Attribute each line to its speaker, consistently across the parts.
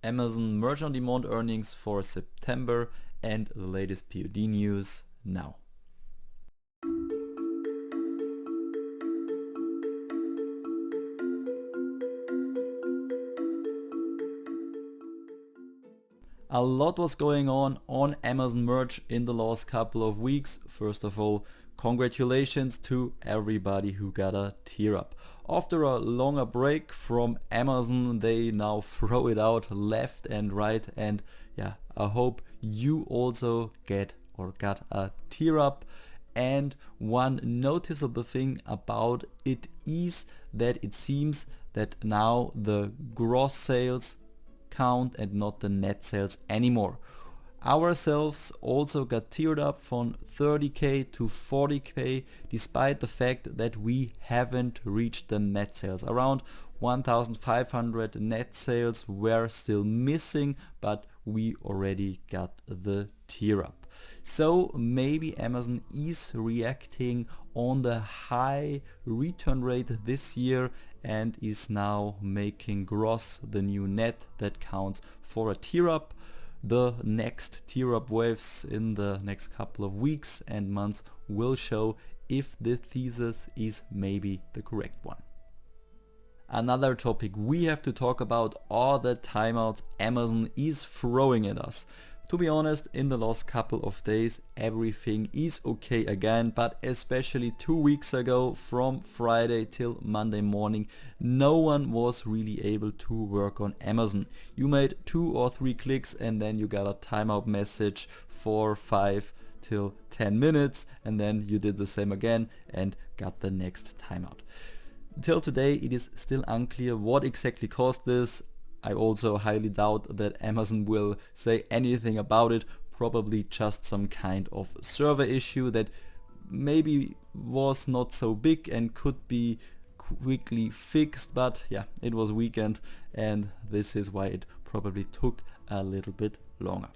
Speaker 1: Amazon Merch on Demand earnings for September and the latest POD news now. A lot was going on Amazon Merch in the last couple of weeks. First of all, congratulations to everybody who got a tier up. After a longer break from Amazon, they now throw it out left and right, and yeah, I hope you also got a tier up. And one noticeable thing about it is that it seems that now the gross sales count and not the net sales anymore. Ourselves also got tiered up from 30k to 40k, despite the fact that we haven't reached the net sales. Around 1,500 net sales were still missing, but we already got the tier up. So maybe Amazon is reacting on the high return rate this year and is now making gross the new net that counts for a tier up. The next tier up waves in the next couple of weeks and months will show if the thesis is maybe the correct one. Another topic we have to talk about are the timeouts Amazon is throwing at us. To be honest, in the last couple of days everything is okay again, but especially 2 weeks ago from Friday till Monday morning no one was really able to work on Amazon. You made 2 or 3 clicks and then you got a timeout message for 5 till 10 minutes and then you did the same again and got the next timeout. Till today it is still unclear what exactly caused this. I also highly doubt that Amazon will say anything about it, probably just some kind of server issue that maybe was not so big and could be quickly fixed, but yeah, it was weekend and this is why it probably took a little bit longer.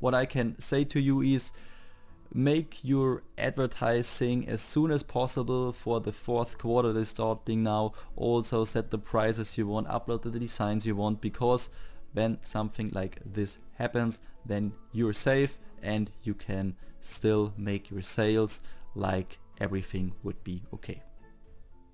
Speaker 1: What I can say to you is make your advertising as soon as possible for the fourth quarter that is starting now. Also set the prices you want, upload the designs you want, because when something like this happens then you're safe and you can still make your sales like everything would be okay.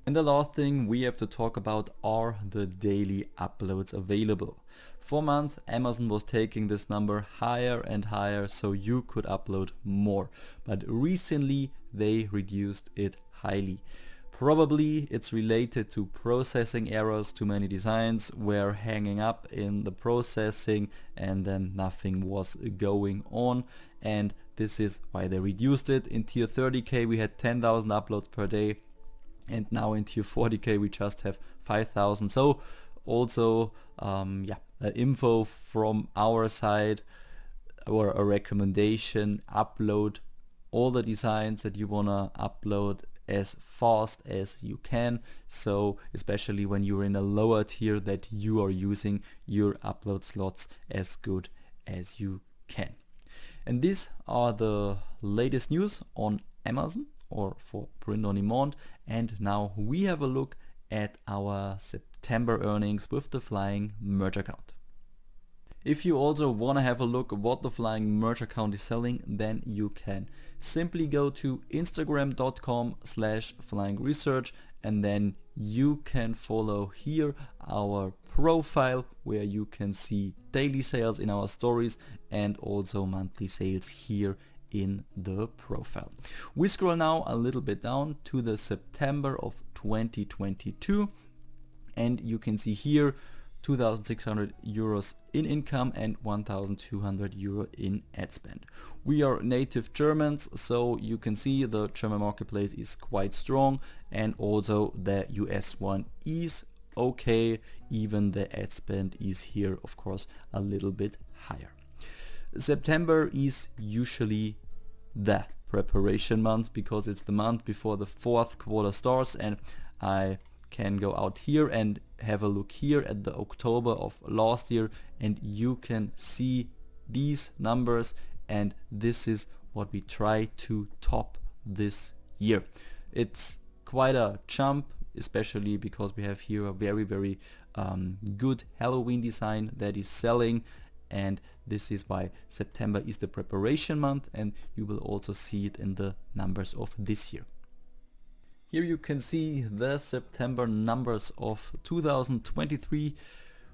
Speaker 1: And the last thing we have to talk about are the daily uploads available. For months Amazon was taking this number higher and higher so you could upload more, but recently they reduced it highly. Probably it's related to processing errors. Too many designs were hanging up in the processing and then nothing was going on, and this is why they reduced it. In tier 30k we had 10,000 uploads per day, and now in tier 40k we just have 5,000. So also info from our side or a recommendation: upload all the designs that you wanna upload as fast as you can, so especially when you're in a lower tier that you are using your upload slots as good as you can. And these are the latest news on Amazon or for print on demand. And now we have a look at our September earnings with the Flying Merch account. If you also want to have a look at what the Flying Merch account is selling, then you can simply go to instagram.com/flyingresearch and then you can follow here our profile where you can see daily sales in our stories and also monthly sales here in the profile. We scroll now a little bit down to the September of 2022 and you can see here 2,600 euros in income and 1,200 euro in ad spend. We are native Germans, so you can see the German marketplace is quite strong, and also the US one is okay. Even the ad spend is here, of course, a little bit higher. September is usually the preparation month because it's the month before the fourth quarter starts, and I can go out here and have a look here at the October of last year and you can see these numbers, and this is what we try to top this year. It's quite a jump especially because we have here a very good Halloween design that is selling, and this is why September is the preparation month, and you will also see it in the numbers of this year. Here you can see the September numbers of 2023.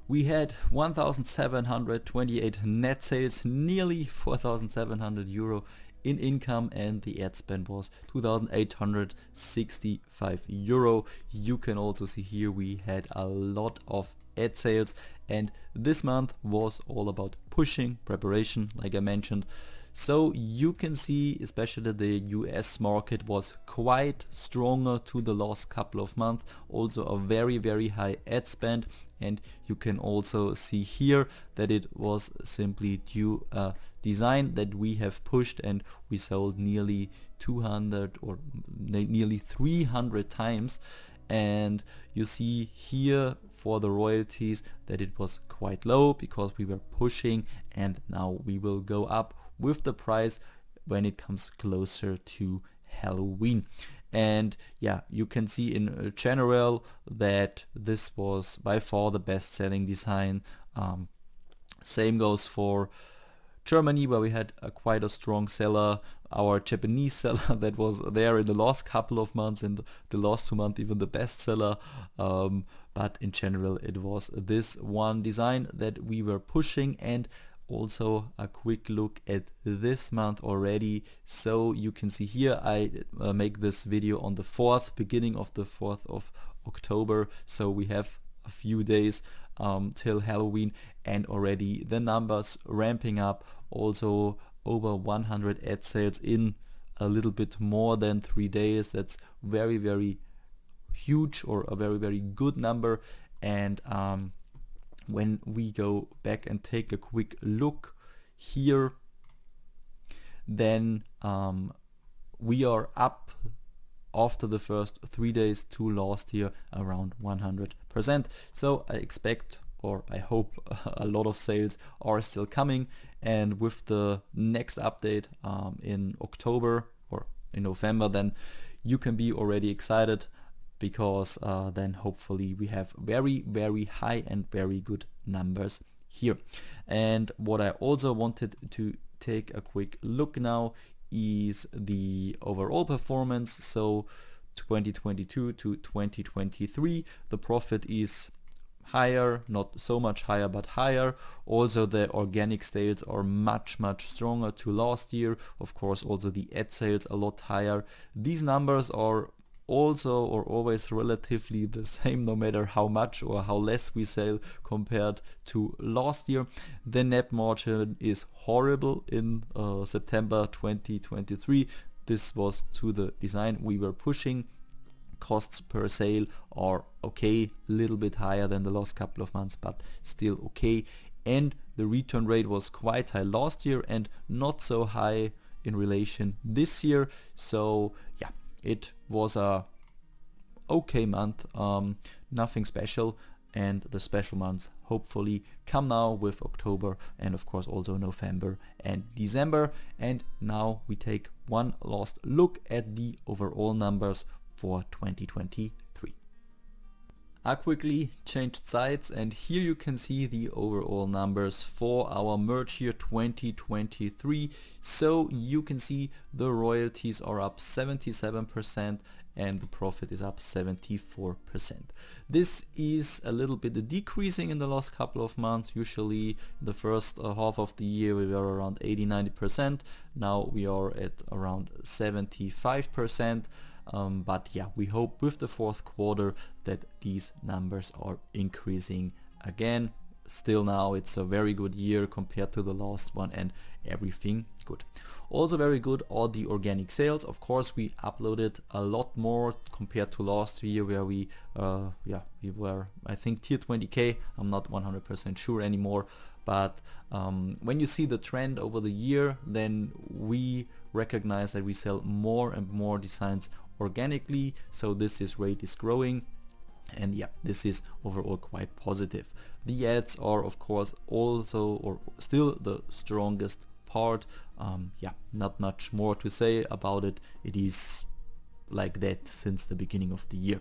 Speaker 1: We had 1,728 net sales, nearly 4,700 euro in income, and the ad spend was 2,865 euro. You can also see here we had a lot of ad sales, and this month was all about pushing preparation, like I mentioned. So you can see especially the US market was quite stronger to the last couple of months, also a very high ad spend, and you can also see here that it was simply due a design that we have pushed, and we sold nearly 200 or nearly 300 times. And you see here for the royalties that it was quite low because we were pushing, and now we will go up with the price when it comes closer to Halloween. And yeah, you can see in general that this was by far the best selling design. Same goes for Germany, where we had quite a strong seller. Our Japanese seller that was there in the last couple of months, and the last 2 months even the best seller. But in general it was this one design that we were pushing. And also a quick look at this month already. So you can see here I make this video on the 4th, beginning of the 4th of October. So we have a few days till Halloween, and already the numbers ramping up. Also over 100 ad sales in a little bit more than 3 days. That's very huge, or a very good number. And when we go back and take a quick look here, then we are up after the first 3 days to last year around 100%. So I expect, or I hope, a lot of sales are still coming. And with the next update in October or in November, then you can be already excited, because then hopefully we have very high and very good numbers here. And what I also wanted to take a quick look now is the overall performance. So 2022 to 2023, the profit is higher, not so much higher, but higher. Also the organic sales are much stronger to last year. Of course also the ad sales a lot higher. These numbers are also or always relatively the same, no matter how much or how less we sell compared to last year. The net margin is horrible in September 2023. This was to the design we were pushing. Costs per sale are okay, a little bit higher than the last couple of months, but still okay. And the return rate was quite high last year and not so high in relation this year. So yeah, it was a okay month, nothing special, and the special months hopefully come now with October and of course also November and December. And now we take one last look at the overall numbers for 2023. I quickly changed sides, and here you can see the overall numbers for our merch year 2023. So you can see the royalties are up 77% and the profit is up 74%. This is a little bit decreasing in the last couple of months. Usually the first half of the year we were around 80-90%. Now we are at around 75%. But yeah, we hope with the fourth quarter that these numbers are increasing again. Still now it's a very good year compared to the last one and everything good. Also very good are the organic sales. Of course we uploaded a lot more compared to last year where we were I think tier 20k. I'm not 100% sure anymore. But when you see the trend over the year, then we recognize that we sell more and more designs organically, so this rate is growing, and yeah, this is overall quite positive. The ads are of course also or still the strongest part. Not much more to say about it. It is like that since the beginning of the year.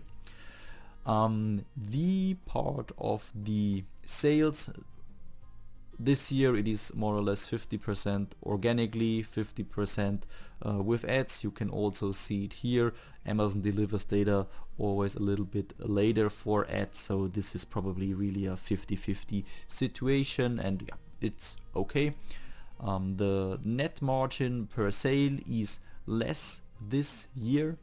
Speaker 1: The part of the sales this year, it is more or less 50% organically, 50% with ads. You can also see it here. Amazon delivers data always a little bit later for ads, so this is probably really a 50-50 situation, and yeah, it's okay. The net margin per sale is less this year.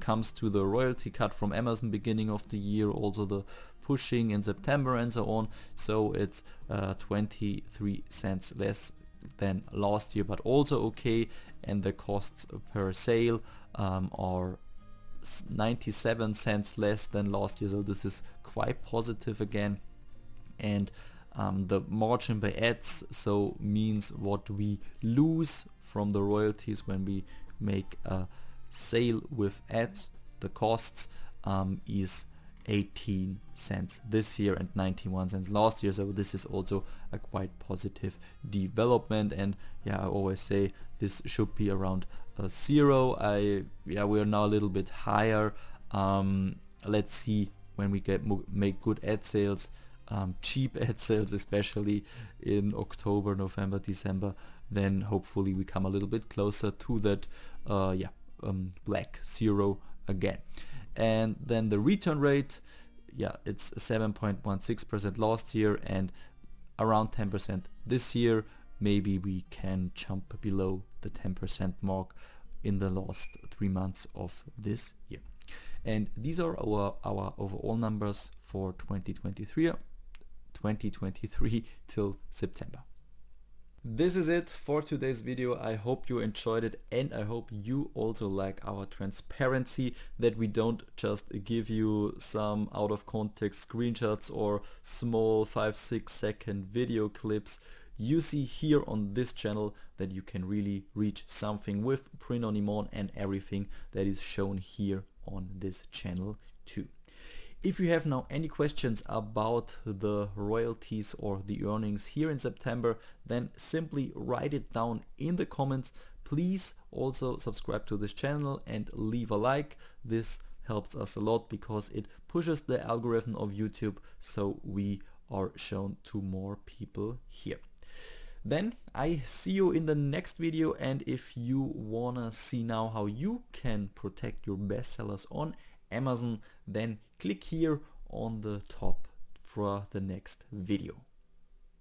Speaker 1: Comes to the royalty cut from Amazon beginning of the year, also the pushing in September and so on, so it's 23 cents less than last year, but also okay. And the costs per sale are 97 cents less than last year, so this is quite positive again. And the margin by ads, so means what we lose from the royalties when we make a sale with ads, the costs is 18 cents this year and 91 cents last year, so this is also a quite positive development. And yeah, I always say this should be around 0. We are now a little bit higher. Let's see when we make good ad sales, cheap ad sales, especially in October, November, December, then hopefully we come a little bit closer to that black 0 again. And then the return rate, yeah, it's 7.16% last year and around 10% this year. Maybe we can jump below the 10% mark in the last 3 months of this year. And these are our overall numbers for 2023 till September. This is it for today's video. I hope you enjoyed it, and I hope you also like our transparency, that we don't just give you some out of context screenshots or small 5-6 second video clips. You see here on this channel that you can really reach something with print on demand and everything that is shown here on this channel too. If you have now any questions about the royalties or the earnings here in September, then simply write it down in the comments. Please also subscribe to this channel and leave a like. This helps us a lot because it pushes the algorithm of YouTube, so we are shown to more people here. Then I see you in the next video, and if you wanna see now how you can protect your bestsellers on Amazon, then click here on the top for the next video.